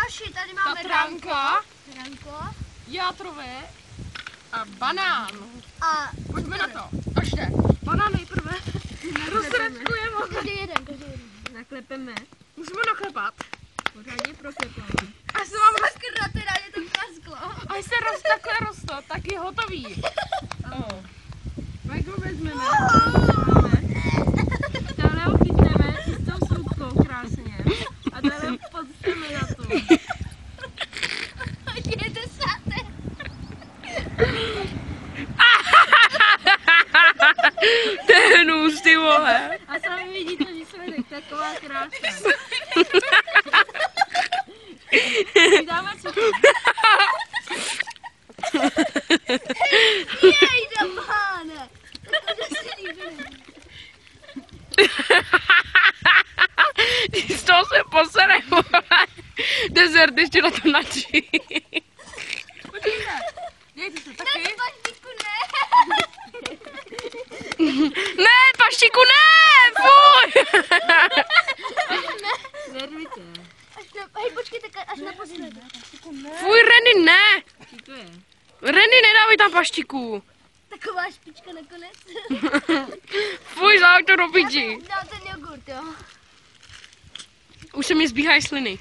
naši, tady máme Tatranka, Ranko. játrové a banán. A Pojďme na to. Ještě. Banán nejprve. Rozsradkujeme. každý jeden. Naklepeme. Musíme naklepat. Pořádně proklepeme. Až se vám Maskrna, teda je to prasklo. až se takhle rosto, tak je hotový. Pak ho vezmeme. Tady ho chytneme i s tou slupkou krásně. A tady ho podsteme na to. Je desáté. To je hnus, ty vole. A sami vidíte výsledek, taková krása. Dáme si to. Jejda, páne. To si líbí. Z toho se posere, vole. Dezert ještě na to načí. Počkejte. Dejte se taky. Ne, paštiku, ne. Ne, paštiku, ne! Fuj! Nervujte. Hej, počkejte, až naposledy. Fuj, Reny, ne! Čí to je? Reny, nedávej tam paštiku. Taková špička nakonec. Fuj, záď to do piči. Dám ten jogurt, jo. Už se mi zbíhají sliny.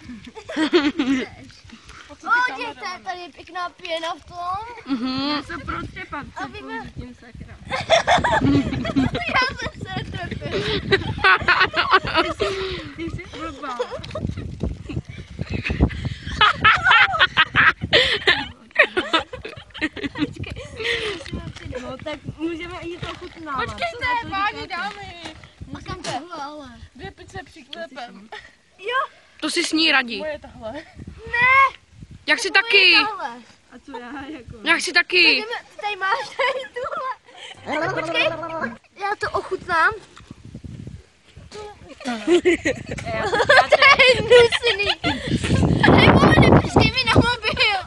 Dějte, tady je pěkná pěna v tom. Já se protřepat, co víme- použitím sakra. Já jsem se trefil. Ty jsi blbá. No tak můžeme jít ochutnávat. Počkejte, Co na to páni, říkáte? dámy. A kam tohle, ale. 2 pice přiklepem. Jo, To si sní radí. Moje tahle. ne. Jak si taky? Tohle. A co já jako? Jak si taky? Jdeme, tady máš tady tuhle. Ale počkej, já to ochutnám. To je hnusný. Nebo nepustí mi na mobil.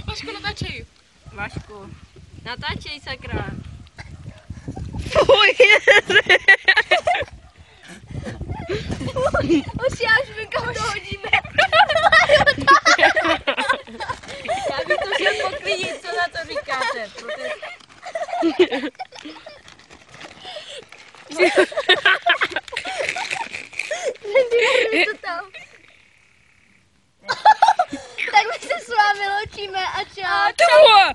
Vašku, natáčej. Vašku, natáčej sakra. Fuj. Už já už vím, kam to hodíme. Já bych to chtěl poklidit, co na to říkáte. Protože... To tam. Tak my se s vámi loučíme a čau. Ty vole.